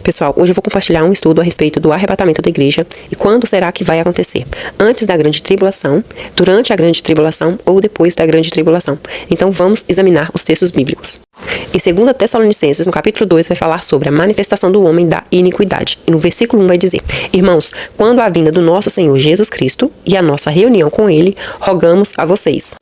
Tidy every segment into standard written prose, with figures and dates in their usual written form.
Pessoal, hoje eu vou compartilhar um estudo a respeito do arrebatamento da igreja e quando será que vai acontecer. Antes da grande tribulação, durante a grande tribulação ou depois da grande tribulação. Então vamos examinar os textos bíblicos. Em 2 Tessalonicenses, no capítulo 2, vai falar sobre a manifestação do homem da iniquidade. E no versículo 1 vai dizer: Irmãos, quando a vinda do nosso Senhor Jesus Cristo e a nossa reunião com Ele, rogamos a vocês.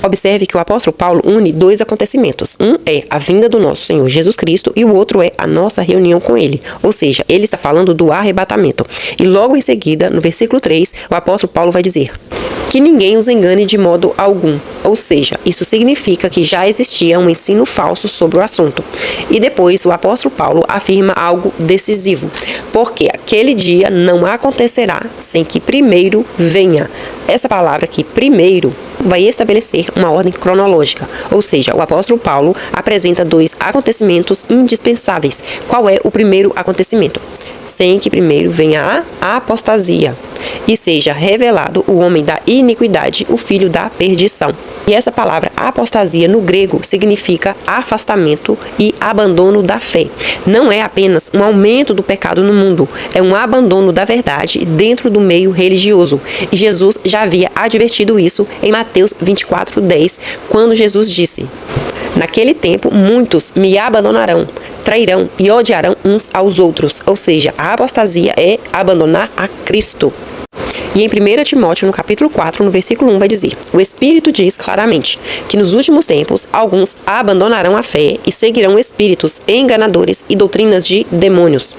Observe que o apóstolo Paulo une dois acontecimentos. Um é a vinda do nosso Senhor Jesus Cristo e o outro é a nossa reunião com Ele. Ou seja, ele está falando do arrebatamento. E logo em seguida, no versículo 3, o apóstolo Paulo vai dizer: que ninguém os engane de modo algum. Ou seja, isso significa que já existia um ensino falso sobre o assunto. E depois o apóstolo Paulo afirma algo decisivo, porque aquele dia não acontecerá sem que primeiro venha. Essa palavra aqui, primeiro, vai estabelecer uma ordem cronológica, ou seja, o apóstolo Paulo apresenta dois acontecimentos indispensáveis. Qual é o primeiro acontecimento? Sem que primeiro venha a apostasia e seja revelado o homem da iniquidade, o filho da perdição. E essa palavra apostasia no grego significa afastamento e abandono da fé. Não é apenas um aumento do pecado no mundo, é um abandono da verdade dentro do meio religioso. E Jesus já havia advertido isso em Mateus 24:10, quando Jesus disse: naquele tempo, muitos me abandonarão, trairão e odiarão uns aos outros. Ou seja, a apostasia é abandonar a Cristo. E em 1 Timóteo, no capítulo 4, no versículo 1, vai dizer: o Espírito diz claramente que nos últimos tempos alguns abandonarão a fé e seguirão espíritos enganadores e doutrinas de demônios.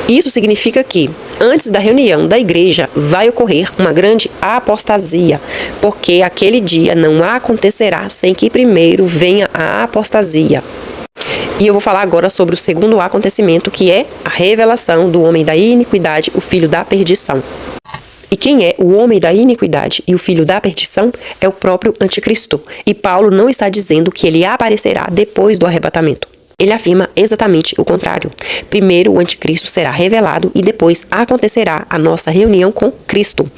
Isso significa que, antes da reunião da igreja, vai ocorrer uma grande apostasia, porque aquele dia não acontecerá sem que primeiro venha a apostasia. E eu vou falar agora sobre o segundo acontecimento, que é a revelação do homem da iniquidade, o filho da perdição. E quem é o homem da iniquidade e o filho da perdição? É o próprio anticristo. E Paulo não está dizendo que ele aparecerá depois do arrebatamento. Ele afirma exatamente o contrário. Primeiro o anticristo será revelado e depois acontecerá a nossa reunião com Cristo.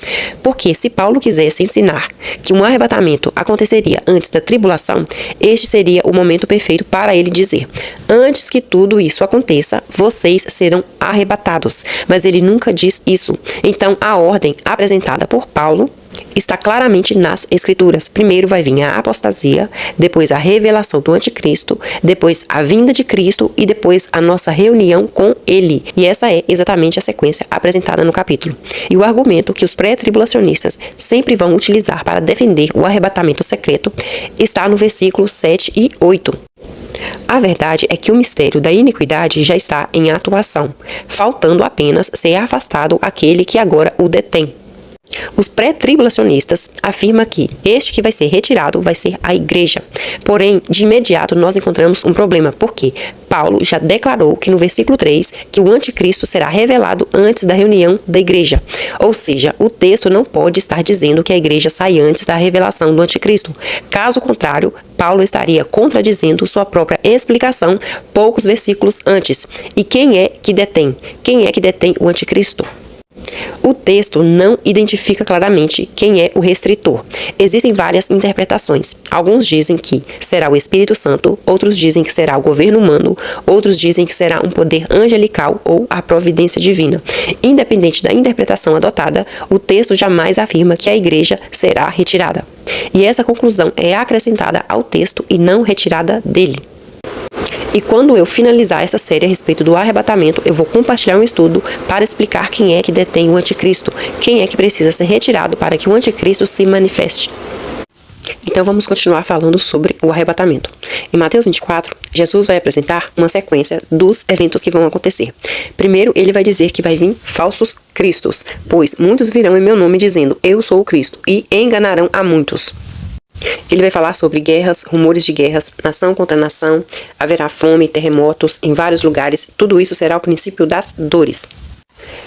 Porque se Paulo quisesse ensinar que um arrebatamento aconteceria antes da tribulação, este seria o momento perfeito para ele dizer: antes que tudo isso aconteça, vocês serão arrebatados. Mas ele nunca diz isso. Então a ordem apresentada por Paulo está claramente nas Escrituras. Primeiro vai vir a apostasia, depois a revelação do anticristo, depois a vinda de Cristo e depois a nossa reunião com Ele. E essa é exatamente a sequência apresentada no capítulo. E o argumento que os pré-tribulacionistas sempre vão utilizar para defender o arrebatamento secreto está no versículo 7 e 8. A verdade é que o mistério da iniquidade já está em atuação, faltando apenas ser afastado aquele que agora o detém. Os pré-tribulacionistas afirmam que este que vai ser retirado vai ser a igreja. Porém, de imediato nós encontramos um problema, porque Paulo já declarou que no versículo 3 que o anticristo será revelado antes da reunião da igreja. Ou seja, o texto não pode estar dizendo que a igreja sai antes da revelação do anticristo. Caso contrário, Paulo estaria contradizendo sua própria explicação poucos versículos antes. E quem é que detém? Quem é que detém o anticristo? O texto não identifica claramente quem é o restritor. Existem várias interpretações. Alguns dizem que será o Espírito Santo, outros dizem que será o governo humano, outros dizem que será um poder angelical ou a providência divina. Independente da interpretação adotada, o texto jamais afirma que a igreja será retirada. E essa conclusão é acrescentada ao texto e não retirada dele. E quando eu finalizar essa série a respeito do arrebatamento, eu vou compartilhar um estudo para explicar quem é que detém o anticristo, quem é que precisa ser retirado para que o anticristo se manifeste. Então vamos continuar falando sobre o arrebatamento. Em Mateus 24, Jesus vai apresentar uma sequência dos eventos que vão acontecer. Primeiro, ele vai dizer que vai vir falsos cristos, pois muitos virão em meu nome dizendo: eu sou o Cristo, e enganarão a muitos. Ele vai falar sobre guerras, rumores de guerras, nação contra nação, haverá fome, terremotos em vários lugares, tudo isso será o princípio das dores.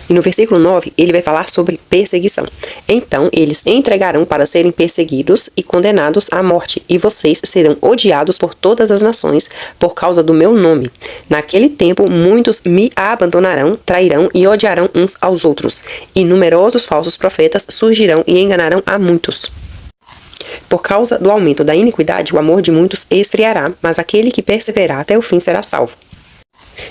E no versículo 9, ele vai falar sobre perseguição. Então, eles entregarão para serem perseguidos e condenados à morte, e vocês serão odiados por todas as nações por causa do meu nome. Naquele tempo, muitos me abandonarão, trairão e odiarão uns aos outros, e numerosos falsos profetas surgirão e enganarão a muitos. Por causa do aumento da iniquidade, o amor de muitos esfriará, mas aquele que perseverar até o fim será salvo.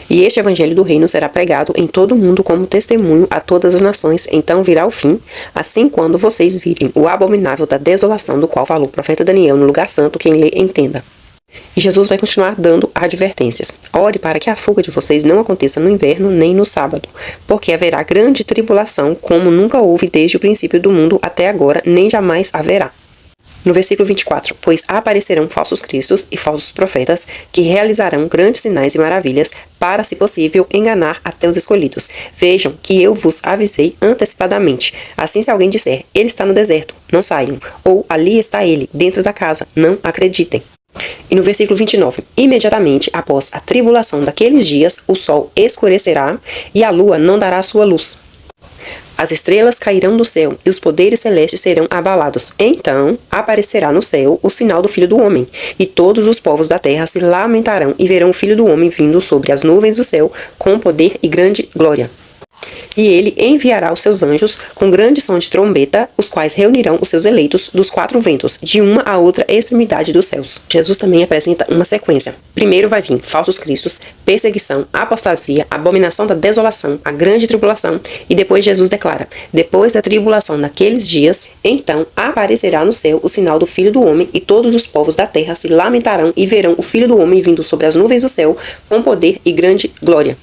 E este evangelho do reino será pregado em todo o mundo como testemunho a todas as nações, então virá o fim, assim quando vocês virem o abominável da desolação do qual falou o profeta Daniel no lugar santo, quem lê entenda. E Jesus vai continuar dando advertências. Ore para que a fuga de vocês não aconteça no inverno nem no sábado, porque haverá grande tribulação, como nunca houve desde o princípio do mundo até agora, nem jamais haverá. No versículo 24, pois aparecerão falsos cristos e falsos profetas, que realizarão grandes sinais e maravilhas, para, se possível, enganar até os escolhidos. Vejam que eu vos avisei antecipadamente. Assim, se alguém disser, ele está no deserto, não saiam. Ou, ali está ele, dentro da casa, não acreditem. E no versículo 29, imediatamente após a tribulação daqueles dias, o sol escurecerá e a lua não dará sua luz. As estrelas cairão do céu e os poderes celestes serão abalados. Então aparecerá no céu o sinal do Filho do Homem, e todos os povos da terra se lamentarão e verão o Filho do Homem vindo sobre as nuvens do céu com poder e grande glória. E ele enviará os seus anjos com grande som de trombeta, os quais reunirão os seus eleitos dos quatro ventos, de uma a outra extremidade dos céus. Jesus também apresenta uma sequência. Primeiro vai vir falsos cristos, perseguição, apostasia, abominação da desolação, a grande tribulação, e depois Jesus declara, depois da tribulação daqueles dias, então aparecerá no céu o sinal do Filho do Homem, e todos os povos da terra se lamentarão e verão o Filho do Homem vindo sobre as nuvens do céu com poder e grande glória.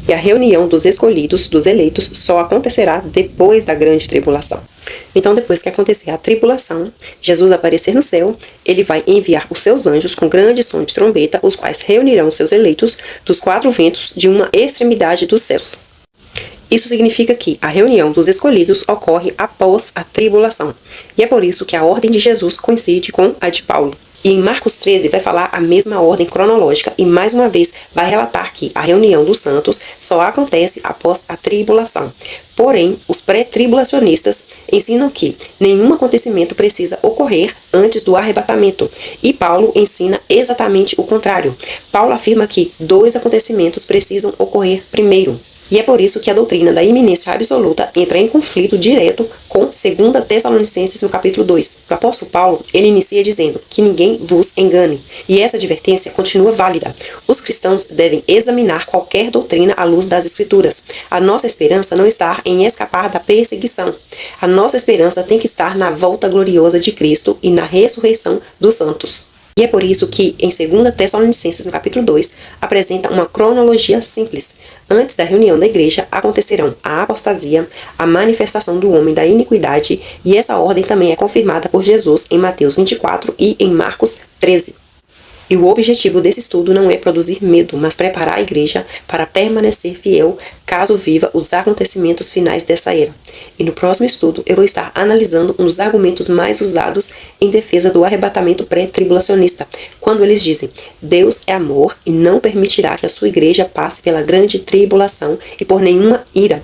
E a reunião dos escolhidos, dos eleitos, só acontecerá depois da grande tribulação. Então, depois que acontecer a tribulação, Jesus aparecer no céu, ele vai enviar os seus anjos com grande som de trombeta, os quais reunirão os seus eleitos dos quatro ventos de uma extremidade dos céus. Isso significa que a reunião dos escolhidos ocorre após a tribulação. E é por isso que a ordem de Jesus coincide com a de Paulo. E em Marcos 13 vai falar a mesma ordem cronológica e mais uma vez vai relatar que a reunião dos santos só acontece após a tribulação. Porém, os pré-tribulacionistas ensinam que nenhum acontecimento precisa ocorrer antes do arrebatamento. E Paulo ensina exatamente o contrário. Paulo afirma que dois acontecimentos precisam ocorrer primeiro. E é por isso que a doutrina da iminência absoluta entra em conflito direto com 2 Tessalonicenses no capítulo 2. O apóstolo Paulo, ele inicia dizendo que ninguém vos engane. E essa advertência continua válida. Os cristãos devem examinar qualquer doutrina à luz das Escrituras. A nossa esperança não está em escapar da perseguição. A nossa esperança tem que estar na volta gloriosa de Cristo e na ressurreição dos santos. E é por isso que, em 2 Tessalonicenses, no capítulo 2, apresenta uma cronologia simples. Antes da reunião da igreja, acontecerão a apostasia, a manifestação do homem da iniquidade, e essa ordem também é confirmada por Jesus em Mateus 24 e em Marcos 13. E o objetivo desse estudo não é produzir medo, mas preparar a igreja para permanecer fiel caso viva os acontecimentos finais dessa era. E no próximo estudo eu vou estar analisando um dos argumentos mais usados em defesa do arrebatamento pré-tribulacionista, quando eles dizem: Deus é amor e não permitirá que a sua igreja passe pela grande tribulação e por nenhuma ira.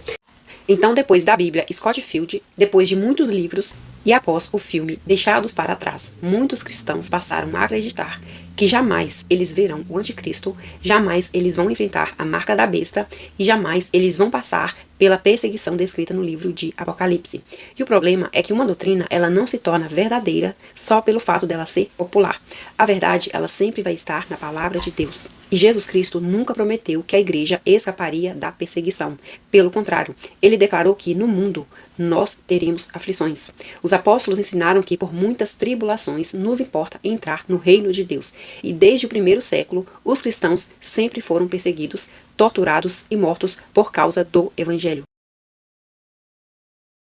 Então, depois da Bíblia Scott Field, depois de muitos livros e após o filme Deixados para Trás, muitos cristãos passaram a acreditar que jamais eles verão o anticristo, jamais eles vão enfrentar a marca da besta e jamais eles vão passar pela perseguição descrita no livro de Apocalipse. E o problema é que uma doutrina, ela não se torna verdadeira só pelo fato dela ser popular. A verdade, ela sempre vai estar na palavra de Deus. E Jesus Cristo nunca prometeu que a igreja escaparia da perseguição. Pelo contrário, ele declarou que no mundo nós teremos aflições. Os apóstolos ensinaram que por muitas tribulações nos importa entrar no reino de Deus. E desde o primeiro século, os cristãos sempre foram perseguidos, torturados e mortos por causa do evangelho.